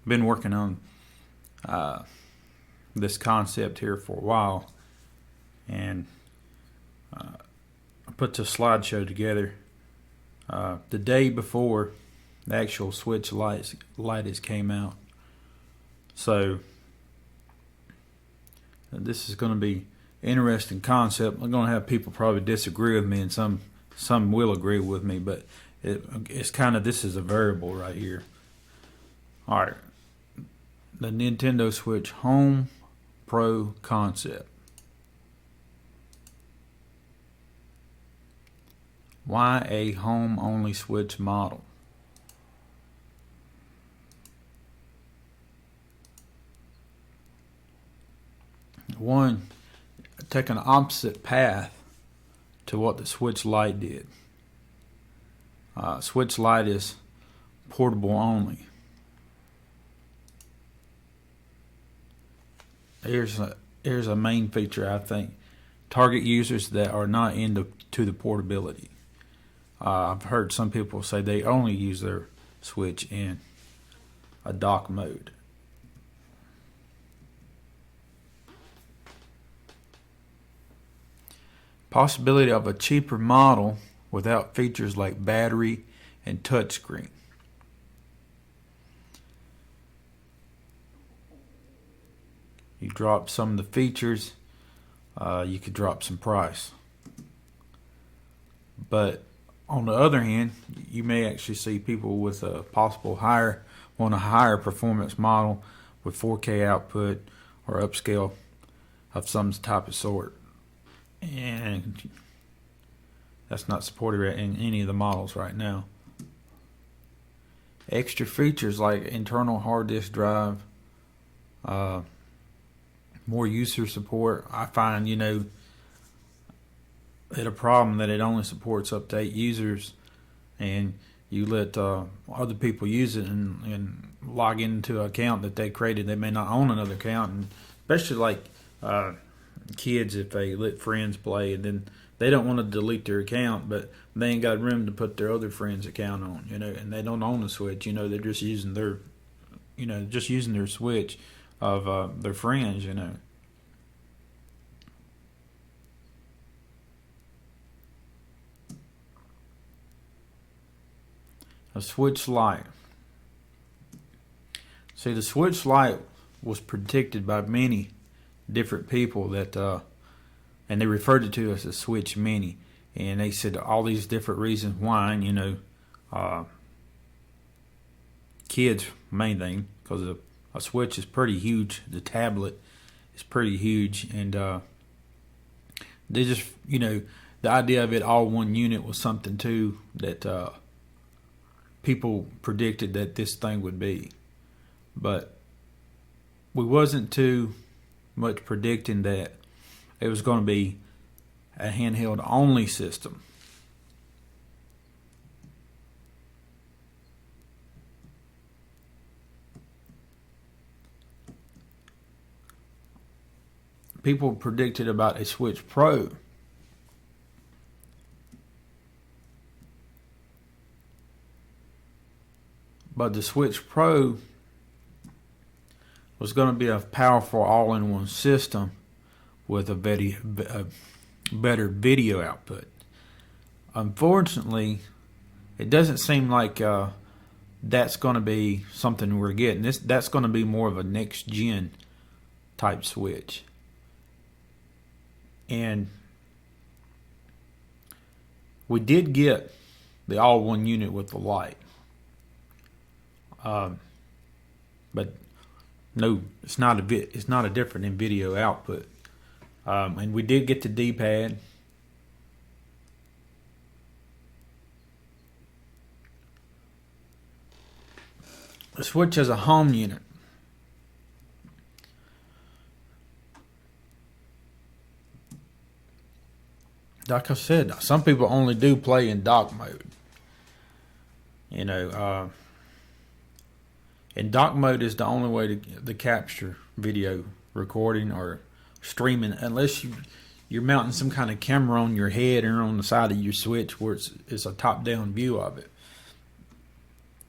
been working on this concept here for a while, and I put the slideshow together the day before the actual switch light came out. So this is going to be interesting concept. I'm going to have people probably disagree with me, and some will agree with me, but it's kind of, this is a variable right here. All right, the Nintendo Switch Home Pro concept. Why a home-only Switch model? One, take an opposite path to what the Switch Lite did. Switch Lite is portable only. Here's a main feature, I think. Target users that are not into the portability. I've heard some people say they only use their Switch in a dock mode. Possibility of a cheaper model without features like battery and touchscreen. You drop some of the features, you could drop some price. But on the other hand, you may actually see people with a possible want a higher performance model with 4K output or upscale of some type of sort. And that's not supported in any of the models right now. Extra features like internal hard disk drive, more user support. I find, it a problem that it only supports up to 8 users, and you let other people use it and log into an account that they created. They may not own another account, and especially like kids, if they let friends play and then they don't want to delete their account, but they ain't got room to put their other friend's account on, and they don't own the Switch. They're just using their, their Switch of their friends. A Switch Lite. See, the Switch Lite was predicted by many different people that, and they referred it to as a Switch Mini, and they said all these different reasons why. Kids, main thing, because a Switch is pretty huge. The tablet is pretty huge, and they just, the idea of it all one unit was something too that people predicted that this thing would be. But we wasn't too much predicting that it was going to be a handheld only system. People predicted about a Switch Pro. But the Switch Pro was going to be a powerful all-in-one system with a better video output. Unfortunately, it doesn't seem like that's going to be something we're getting. That's going to be more of a next-gen type Switch. And we did get the all-one unit with the Lite. But no, it's not a different in video output. And we did get the D-pad. The Switch as a home unit. Like I said, some people only do play in dock mode. And dock mode is the only way to capture video recording or streaming, unless you're mounting some kind of camera on your head or on the side of your Switch where it's a top-down view of it,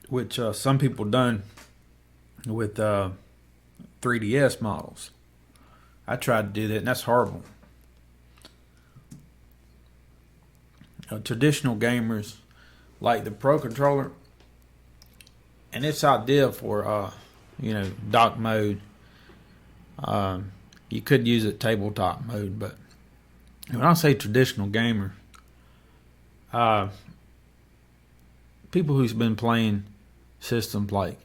which some people done with 3DS models. I tried to do that, and that's horrible. Traditional gamers like the Pro Controller, and it's ideal for dock mode. You could use it tabletop mode, but when I say traditional gamer, people who's been playing systems like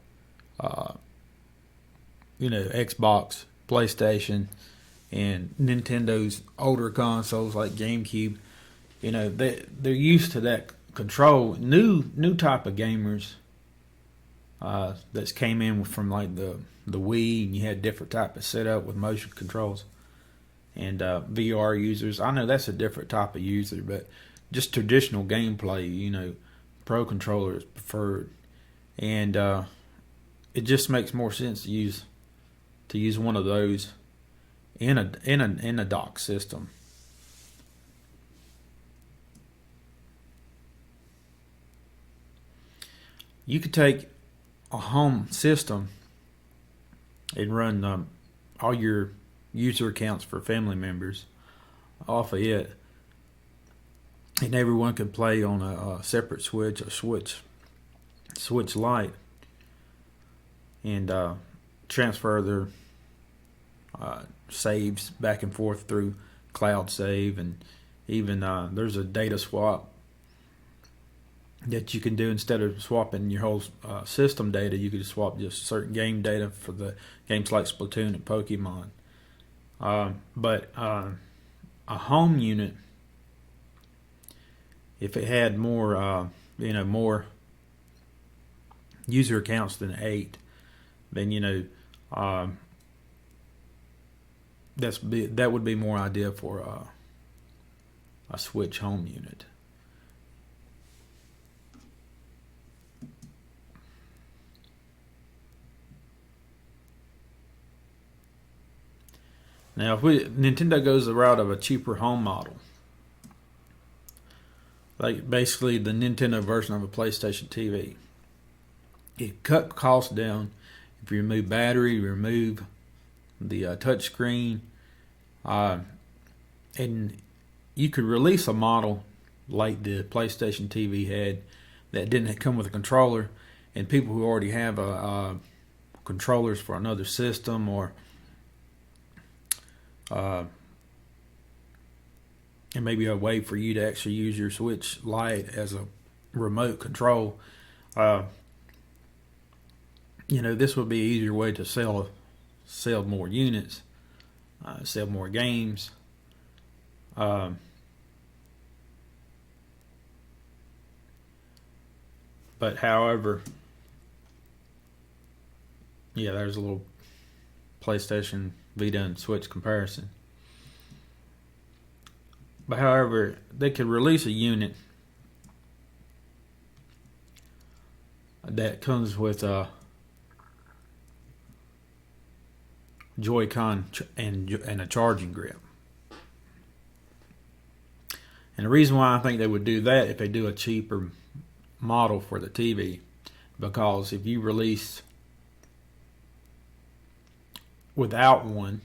Xbox, PlayStation, and Nintendo's older consoles like GameCube, they're used to that control. New type of gamers that's came in from like the Wii, and you had different type of setup with motion controls, and VR users. I know that's a different type of user, but just traditional gameplay, Pro Controller is preferred, and it just makes more sense to use one of those in a dock system. You could take a home system and run all your user accounts for family members off of it, and everyone could play on a separate switch, switch Lite, and transfer their saves back and forth through cloud save, and even there's a data swap that you can do. Instead of swapping your whole system data, you could just swap just certain game data for the games like Splatoon and Pokemon. But a home unit, if it had more user accounts than 8, then that would be more ideal for a Switch home unit. Now, if Nintendo goes the route of a cheaper home model, like basically the Nintendo version of a PlayStation TV, it cut costs down. If you remove battery, you remove the touch screen, and you could release a model like the PlayStation TV had that didn't come with a controller, and people who already have controllers for another system, or and maybe a way for you to actually use your Switch Lite as a remote control. This would be an easier way to sell more units, sell more games. But however, there's a little PlayStation Vita and Switch comparison. But however, they could release a unit that comes with JoyCon and a charging grip. And the reason why I think they would do that if they do a cheaper model for the TV, because if you release without one,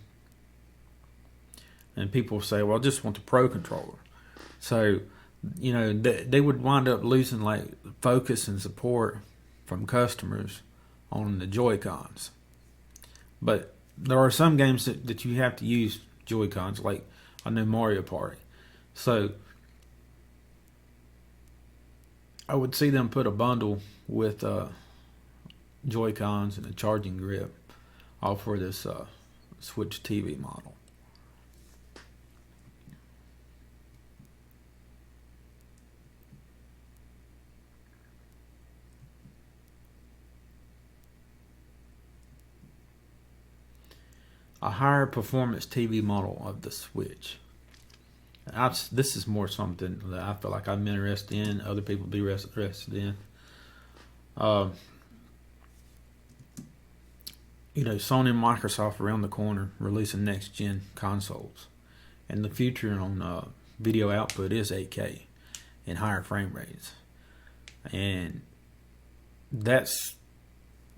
and people say, well, I just want the Pro Controller. So, they would wind up losing like focus and support from customers on the JoyCons. But there are some games that you have to use JoyCons, like I know Mario Party. So I would see them put a bundle with JoyCons and a charging grip all for this Switch TV model. A higher performance TV model of the Switch. This is more something that I feel like I'm interested in. Other people be interested in. Sony and Microsoft around the corner releasing next gen consoles, and the future on video output is 8K and higher frame rates, and that's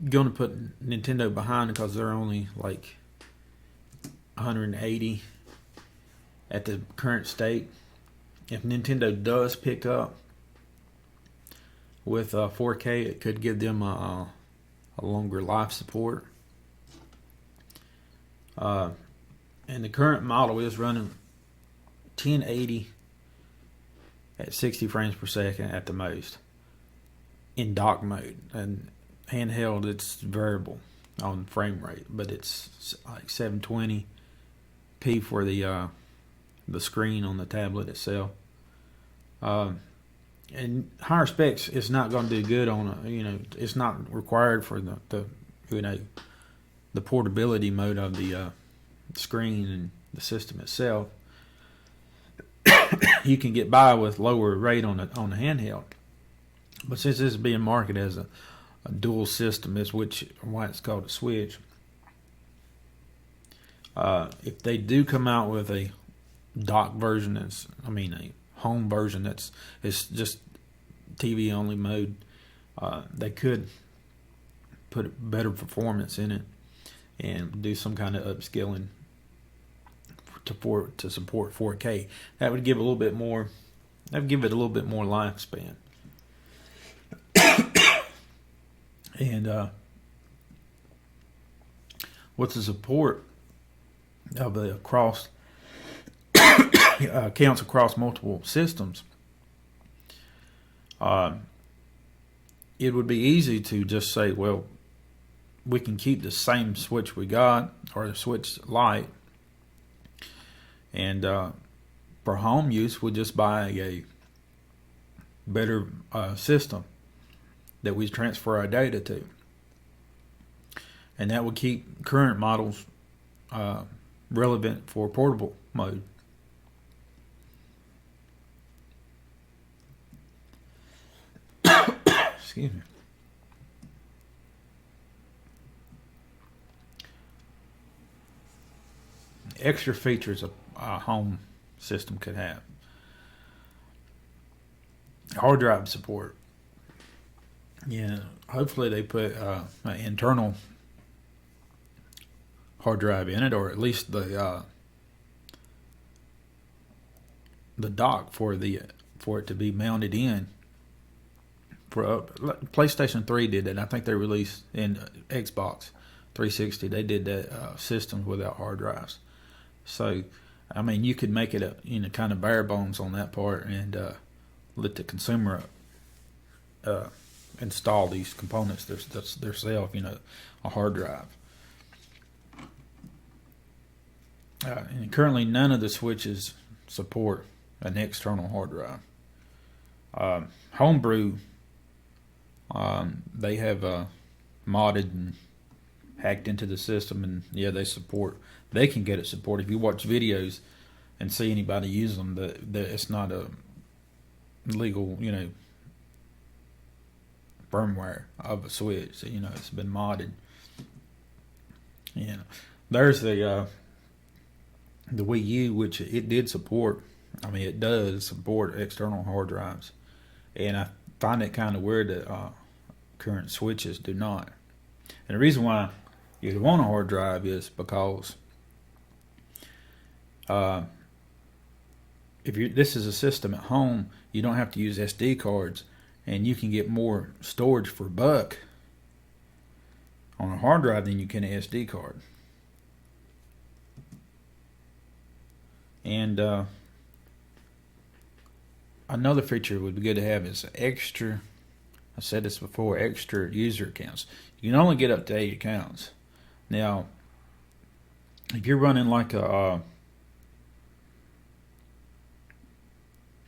going to put Nintendo behind because they're only like 180 at the current state. If Nintendo does pick up with 4K, it could give them a longer life support. And the current model is running 1080 at 60 frames per second at the most in dock mode. And handheld, it's variable on frame rate, but it's like 720p for the screen on the tablet itself. And higher specs is not going to do good on it's not required for the portability mode of the screen and the system itself. You can get by with lower rate on the handheld, but since this is being marketed as a dual system, is why it's called a Switch. If they do come out with a dock version, a home version it's just TV only mode, they could put better performance in it and do some kind of upscaling to support 4K. That would give a little bit more. That would give it a little bit more lifespan. And with the support of the counts across multiple systems, it would be easy to just say, well, we can keep the same Switch we got, or the Switch Lite, and for home use, we'll just buy a better system that we transfer our data to. And that would keep current models relevant for portable mode. Excuse me. Extra features a home system could have: hard drive support. Yeah, hopefully they put an internal hard drive in it, or at least the dock for it to be mounted in. For PlayStation 3 did that. I think they released in Xbox 360. They did that systems without hard drives. So, you could make it kind of bare bones on that part, and let the consumer install these components themselves. A hard drive. And currently, none of the Switches support an external hard drive. Homebrew, they have modded and hacked into the system, and they can get it supported. If you watch videos and see anybody use them, it's not a legal, firmware of a Switch. So, it's been modded. There's the Wii U, which it did support. It does support external hard drives, and I find it kind of weird that current Switches do not. And the reason why you want a hard drive is because this is a system at home, you don't have to use SD cards, and you can get more storage for $1 on a hard drive than you can an SD card. And another feature would be good to have is extra. I said this before: extra user accounts. You can only get up to 8 accounts. Now, if you're running like a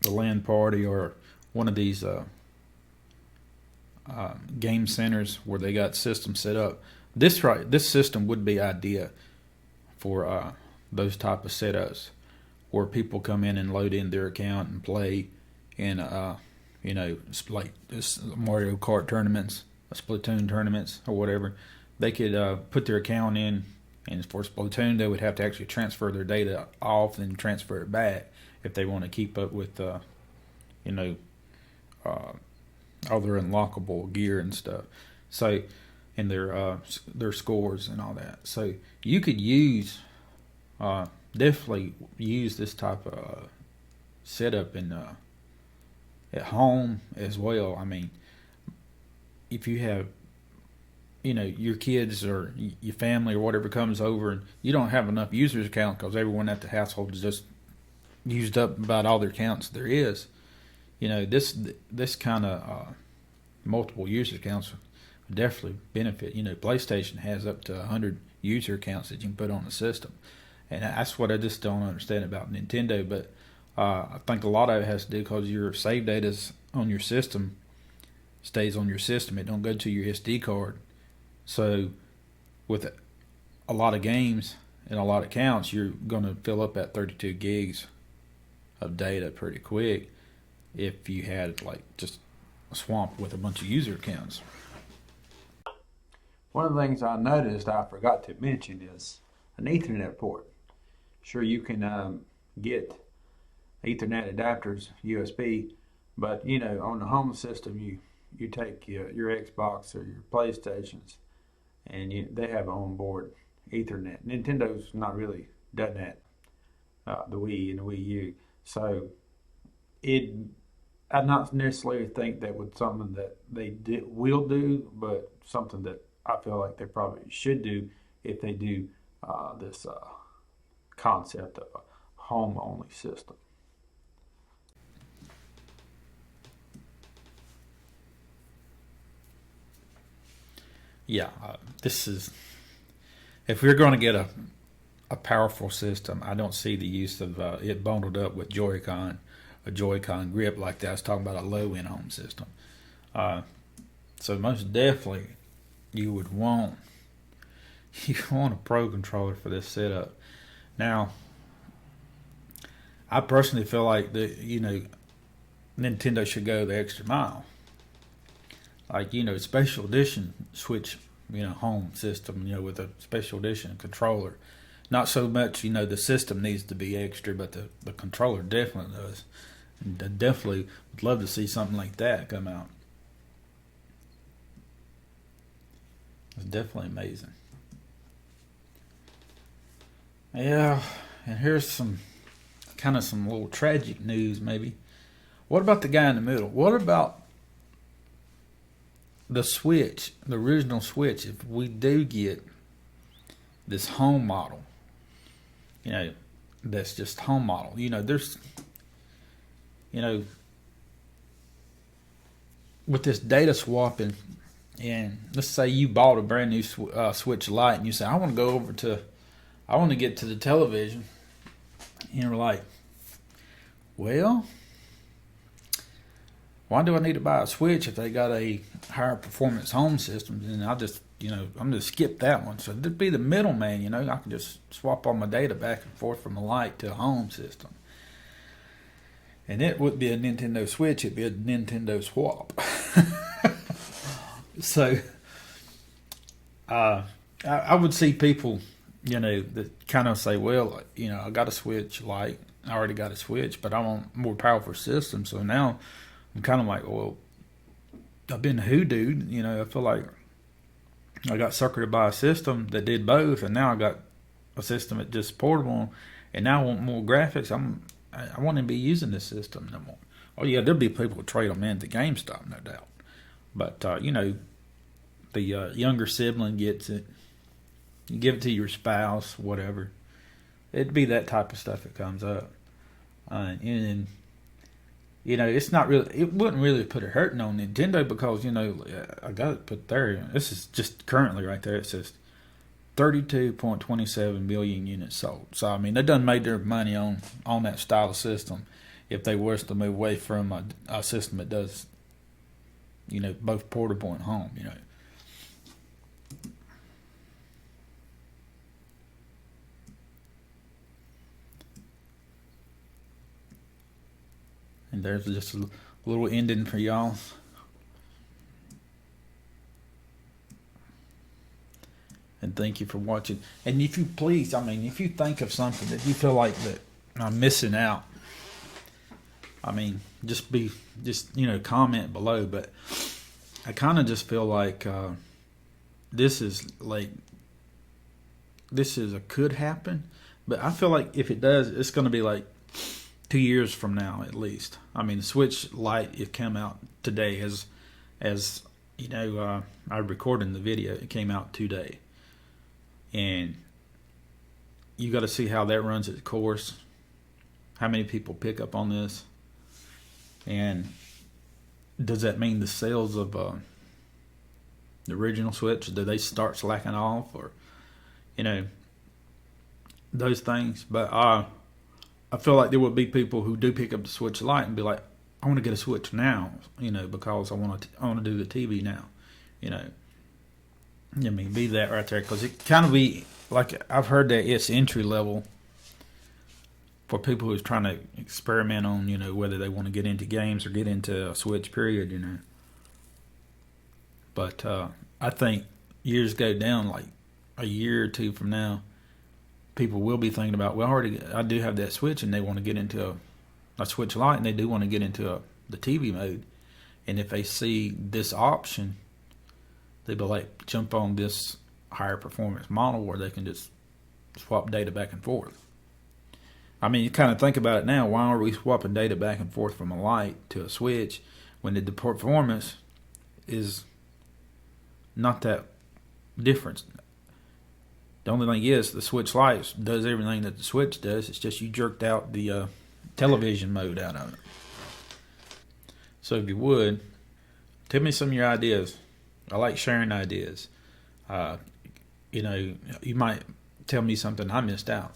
LAN party or one of these game centers where they got systems set up, this system would be ideal for those type of setups, where people come in and load in their account and play in like this Mario Kart tournaments, Splatoon tournaments, or whatever. They could put their account in, and for Splatoon they would have to actually transfer their data off and transfer it back if they want to keep up with all their unlockable gear and stuff. So and their scores and all that. So you could use definitely use this type of setup in at home as well. I mean, if you have your kids or your family or whatever comes over and you don't have enough users account because everyone at the household has just used up about all their accounts there is. This kind of multiple user accounts would definitely benefit. PlayStation has up to 100 user accounts that you can put on the system, and that's what I just don't understand about Nintendo. But I think a lot of it has to do because your save data's on your system, stays on your system. It don't go to your SD card. So with a lot of games and a lot of accounts, you're going to fill up that 32 gigs of data pretty quick if you had like just a swamp with a bunch of user accounts. One of the things I noticed I forgot to mention is an Ethernet port. Sure, you can get Ethernet adapters, USB, but on the home system you take your Xbox or your PlayStations and they have onboard Ethernet. Nintendo's not really done that, the Wii and the Wii U. So I not necessarily think that was something that they will do, but something that I feel like they probably should do if they do this concept of a home-only system. Yeah, this is if we're going to get a powerful system, I don't see the use of it bundled up with Joy-Con, a Joy-Con grip like that. I was talking about a low-end home system. So most definitely, you want a Pro controller for this setup. Now, I personally feel like Nintendo should go the extra mile. Like special edition Switch, home system, with a special edition controller. Not so much, the system needs to be extra, but the controller definitely does. And I definitely would love to see something like that come out. It's definitely amazing. Yeah, and here's some little tragic news maybe. What about the guy in the middle? What about the Switch, the original Switch, if we do get this home model, that's just home model. There's, with this data swapping, and let's say you bought a brand new Switch Lite, and you say, I want to get to the television, and you're like, well, why do I need to buy a Switch if they got a higher performance home system? And I'm going to skip that one. So there'd be the middleman, I can just swap all my data back and forth from a Lite to a home system. And it wouldn't be a Nintendo Switch, it'd be a Nintendo swap. So I would see people, that kind of say, well, I got a Switch Lite, I already got a Switch, but I want a more powerful system. So now I'm kind of like, well, I've been hoodooed. I feel like I got suckered by a system that did both, and now I got a system that just portable, and now I want more graphics. I want to be using this system no more. Oh yeah, there'll be people who trade them in to GameStop, no doubt. But the younger sibling gets it. You give it to your spouse, whatever. It'd be that type of stuff that comes up, and it's not really. It wouldn't really put a hurting on Nintendo because I got it put there. This is just currently right there. It says 32.27 million units sold. So I mean, they done made their money on that style of system. If they was to move away from a system that does, both portable and home, And there's just a little ending for y'all. And thank you for watching. And if you please, if you think of something that you feel like that I'm missing out, just comment below. But I kind of just feel like this is a could happen, but I feel like if it does, it's going to be like 2 years from now at least. I mean, the Switch Lite, it came out today, as you know, I recorded the video. It came out today, and you got to see how that runs its course. How many people pick up on this, and does that mean the sales of the original Switch, do they start slacking off, or those things? But I feel like there would be people who do pick up the Switch Lite and be like, I want to get a Switch now, because I want to do the TV now, I mean, be that right there, because it kind of be like, I've heard that it's entry level for people who's trying to experiment on, whether they want to get into games or get into a Switch, period, But I think years go down, like a year or two from now, people will be thinking about, well, I do have that Switch, and they want to get into a Switch Lite, and they do want to get into the TV mode. And if they see this option, they'll be like, jump on this higher performance model where they can just swap data back and forth. I mean, you kind of think about it now. Why are we swapping data back and forth from a Lite to a Switch when the performance is not that different? The only thing is, the Switch Lite does everything that the Switch does. It's just you jerked out the television mode out of it. So if you would, tell me some of your ideas. I like sharing ideas. You might tell me something I missed out.